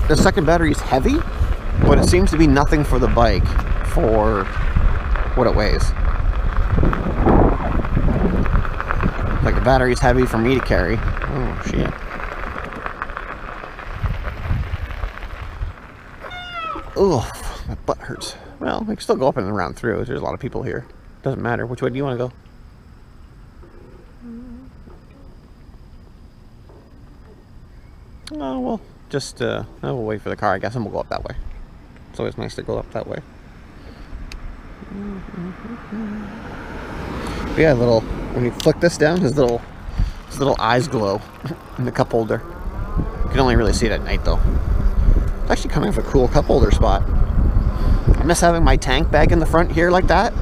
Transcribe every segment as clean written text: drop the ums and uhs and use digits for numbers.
the second battery is heavy, but it seems to be nothing for the bike for what it weighs. Like the battery is heavy for me to carry. Oh shit. Ugh, my butt hurts. Well, we can still go up and around through. There's a lot of people here. Doesn't matter. Which way do you want to go? Oh, well, just, we'll wait for the car, I guess, and we'll go up that way. It's always nice to go up that way. But yeah, when you flick this down, his little eyes glow in the cup holder. You can only really see it at night, though. It's actually kind of a cool cup holder spot. I miss having my tank bag in the front here like that,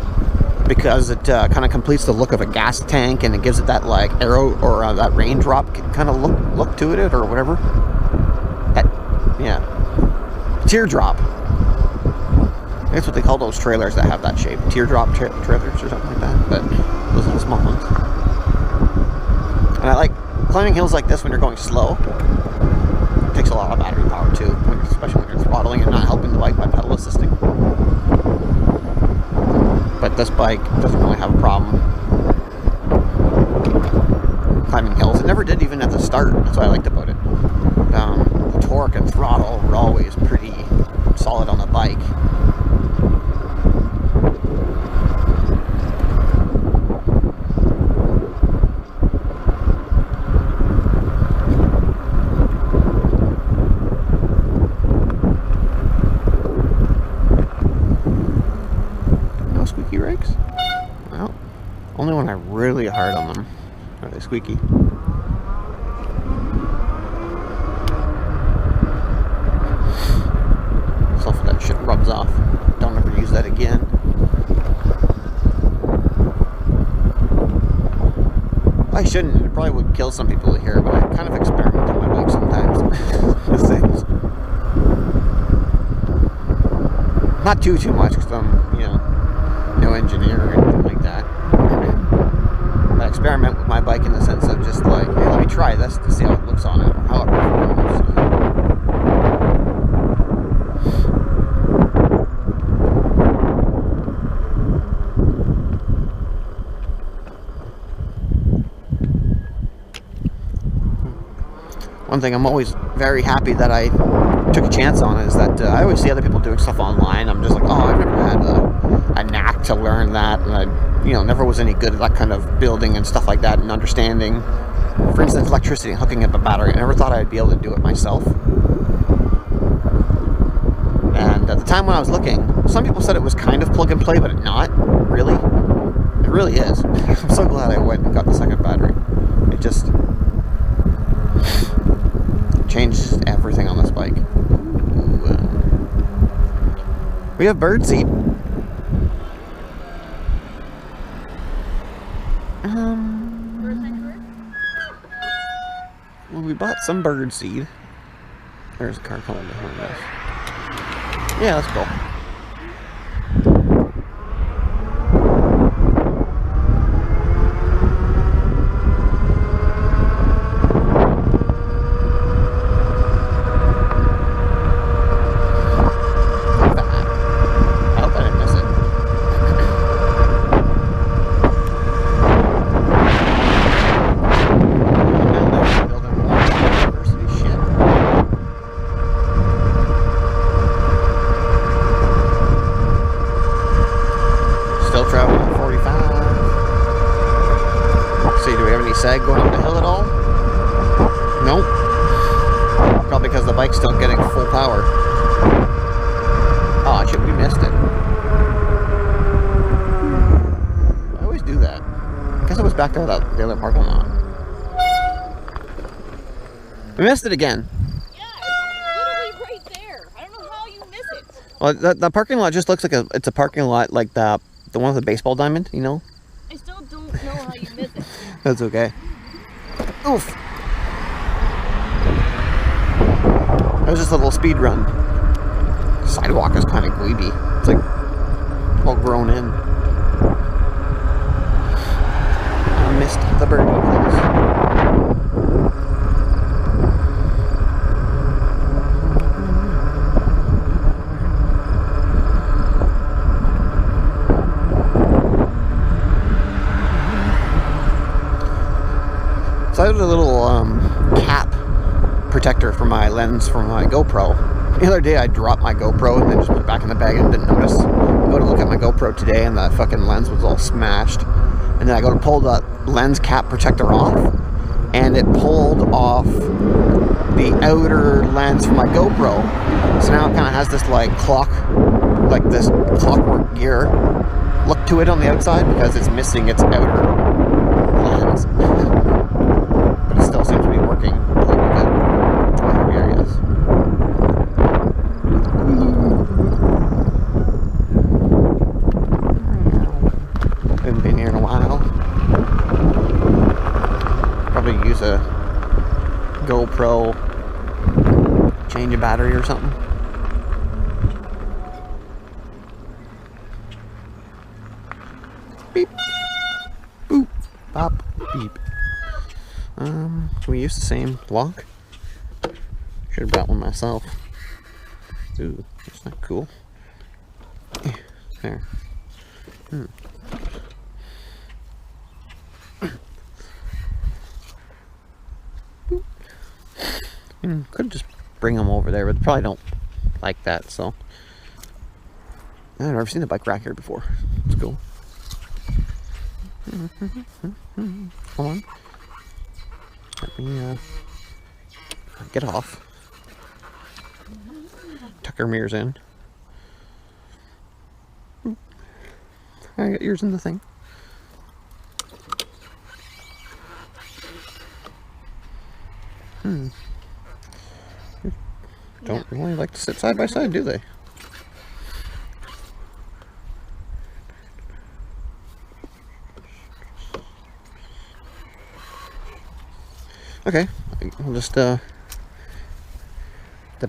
because it kind of completes the look of a gas tank, and it gives it that like arrow or that raindrop kind of look to it, or whatever. Yeah, teardrop. That's what they call those trailers that have that shape. Teardrop trailers or something like that. But those are the small ones. And I like climbing hills like this when you're going slow. It takes a lot of battery power too, especially when you're throttling and not helping the bike by pedal assisting. But this bike doesn't really have a problem climbing hills. It never did even at the start. That's what I liked about it. The torque and throttle were always pretty solid on the bike. No squeaky brakes? Well, only when I really hard on them are they squeaky. That shit rubs off. Don't ever use that again. I shouldn't. It probably would kill some people here, but I kind of experiment on my bike sometimes with things. Not too much, because I'm, no engineer or anything like that. I experiment with my bike in the sense of just like, hey, let me try this to see how it looks on it, or how it performs. One thing I'm always very happy that I took a chance on is that I always see other people doing stuff online. I'm just like, oh, I've never had a knack to learn that, and I, never was any good at that kind of building and stuff like that, and understanding, for instance, electricity and hooking up a battery. I never thought I'd be able to do it myself. And at the time when I was looking, some people said it was kind of plug and play, but it's not really. It really is. I'm so glad I went and got the second battery. It just changes everything on this bike. Ooh, we have birdseed. Well, we bought some birdseed. There's a car coming behind us. Yeah, let's go. Sag going up the hill at all? Nope. Probably because the bike's still getting full power. Oh shit, we missed it. I always do that. I guess I was back there at the other parking lot. We missed it again. Yeah, it's literally right there. I don't know how you miss it. Well, that parking lot just looks like it's a parking lot like the one with the baseball diamond, I still don't know how you miss it. That's okay. Oof. That was just a little speed run. Sidewalk is kind of dweeby. It's like all grown in. I missed the birdie place. protector for my lens for my GoPro. The other day I dropped my GoPro and then just put it back in the bag and didn't notice. I go to look at my GoPro today and the fucking lens was all smashed. And then I go to pull the lens cap protector off, and it pulled off the outer lens for my GoPro. So now it kind of has this like this clockwork gear look to it on the outside because it's missing its outer lens. But it still seems to be working a little bit. Whatever, I guess. Haven't been here in a while. Probably use a GoPro, change a battery or something. Beep. Boop. Bop. Beep. Can we use the same lock? Should have brought one myself. Ooh, that's not cool. There. Could just bring them over there, but they probably don't like that, so. I've never seen a bike rack here before. It's cool. Hold on. Let me get off. Tuck our mirrors in. I got yours in the thing. Don't really like to sit side by side, do they? Okay, we'll just the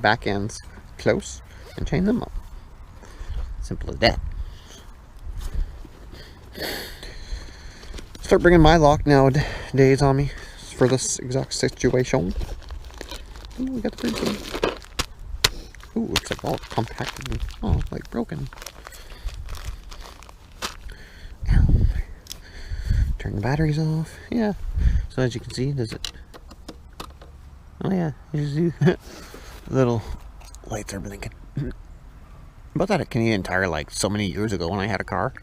back ends close and chain them up. Simple as that. Start bringing my lock nowadays on me for this exact situation. Ooh, we got the bridge in. Ooh, it's like all compacted and like broken. Ow. Turn the batteries off. Yeah. So as you can see, does it? Oh yeah, you see little lights are blinking. About that at Canadian Tire like so many years ago when I had a car.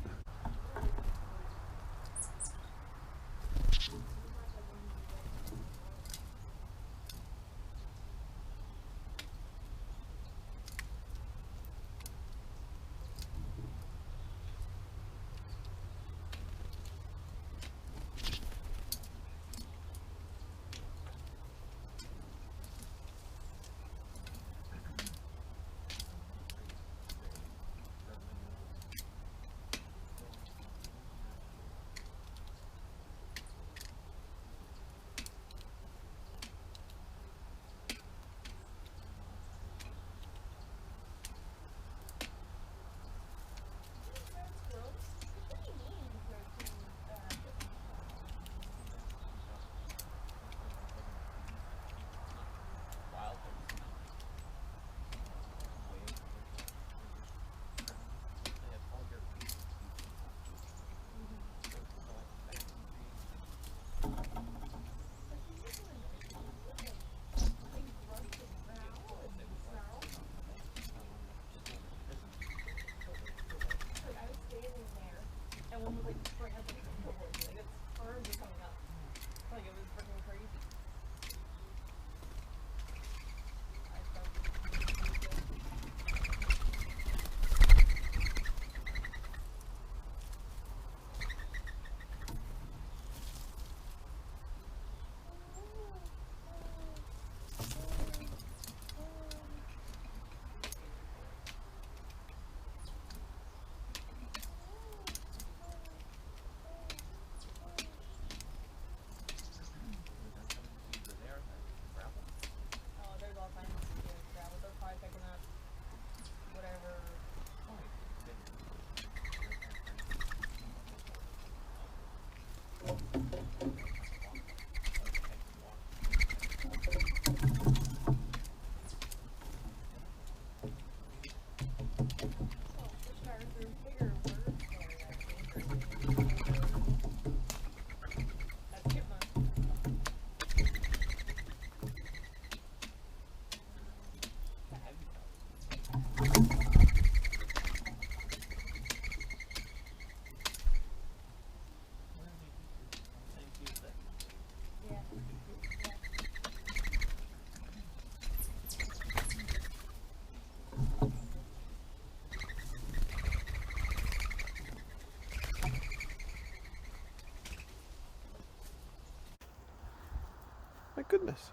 goodness.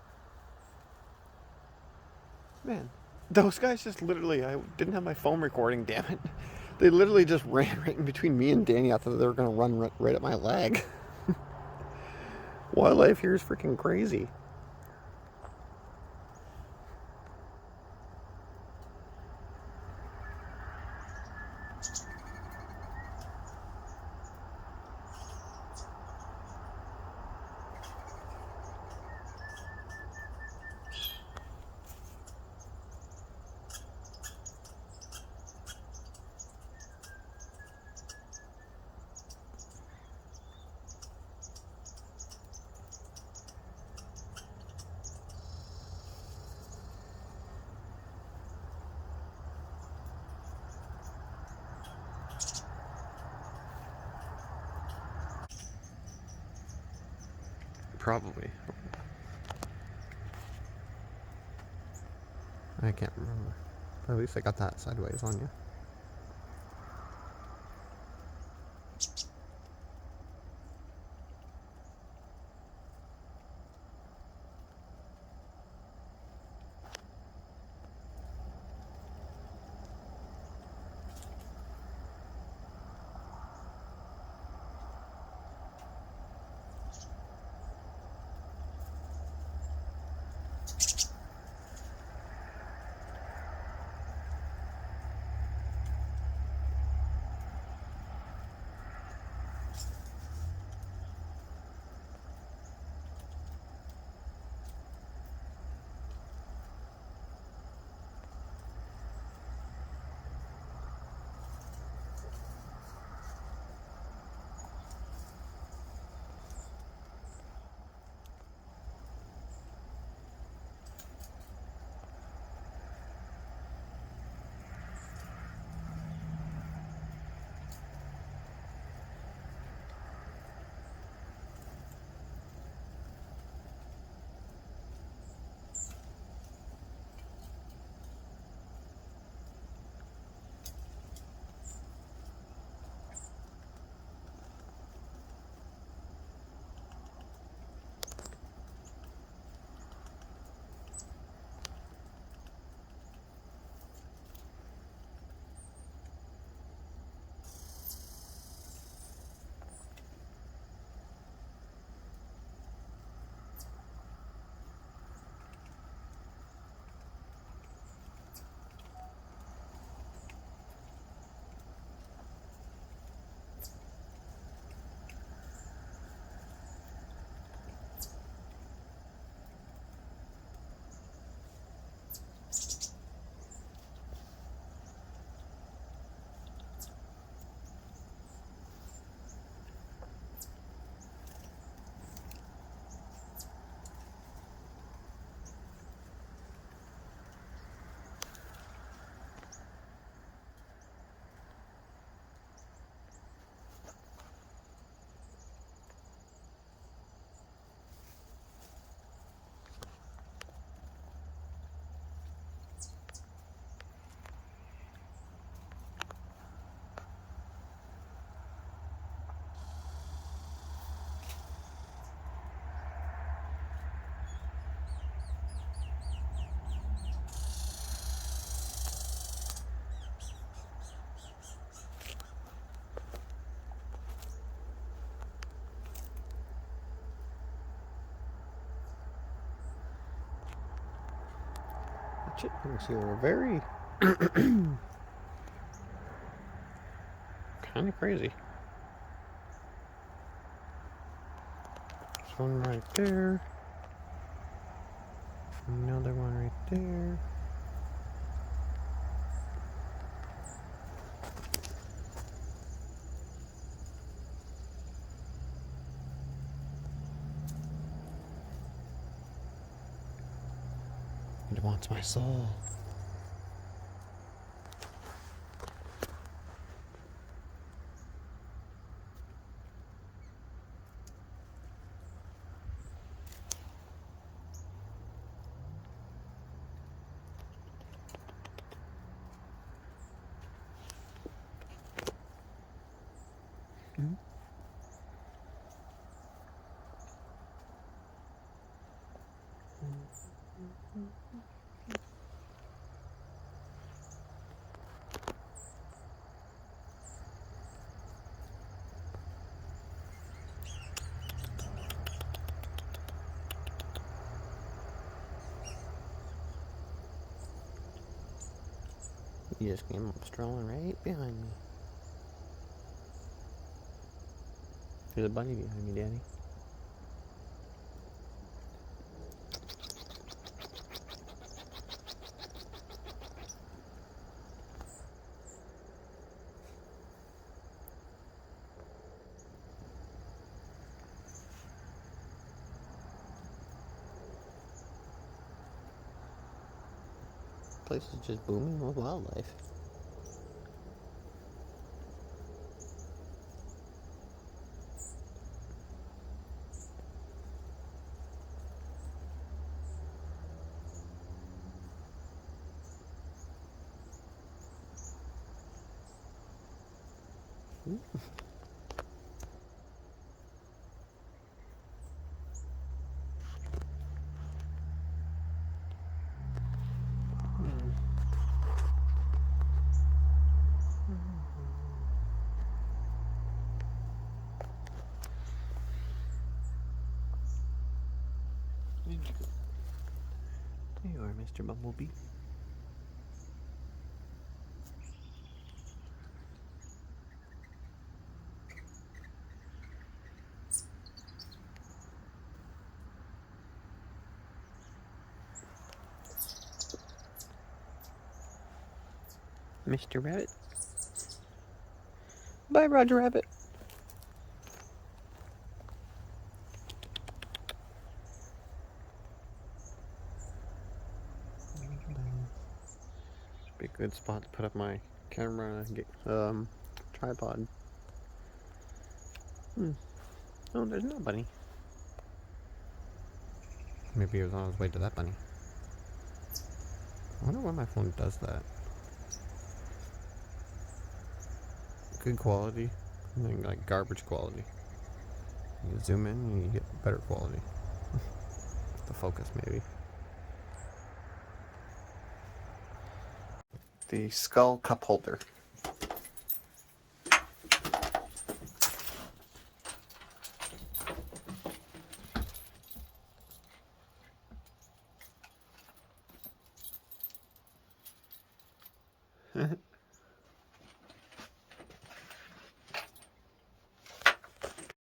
Man, those guys just literally, I didn't have my phone recording, damn it. They literally just ran right in between me and Danny. I thought they were going to run right at my leg. Wildlife here is freaking crazy. Probably. I can't remember. But at least I got that sideways on you. Chipmunks here are very kind of crazy. There's one right there. Another one right there. It wants my soul. You just came up strolling right behind me. There's a bunny behind me, Daddy. Place is just booming with wildlife. There you are, Mr. Bumblebee. Mr. Rabbit. Bye, Roger Rabbit. Should be a good spot to put up my camera tripod. Oh, there's no bunny. Maybe he was on his way to that bunny. I wonder why my phone does that. Good quality, and then like garbage quality. You zoom in and you get better quality. The focus, maybe. The skull cup holder.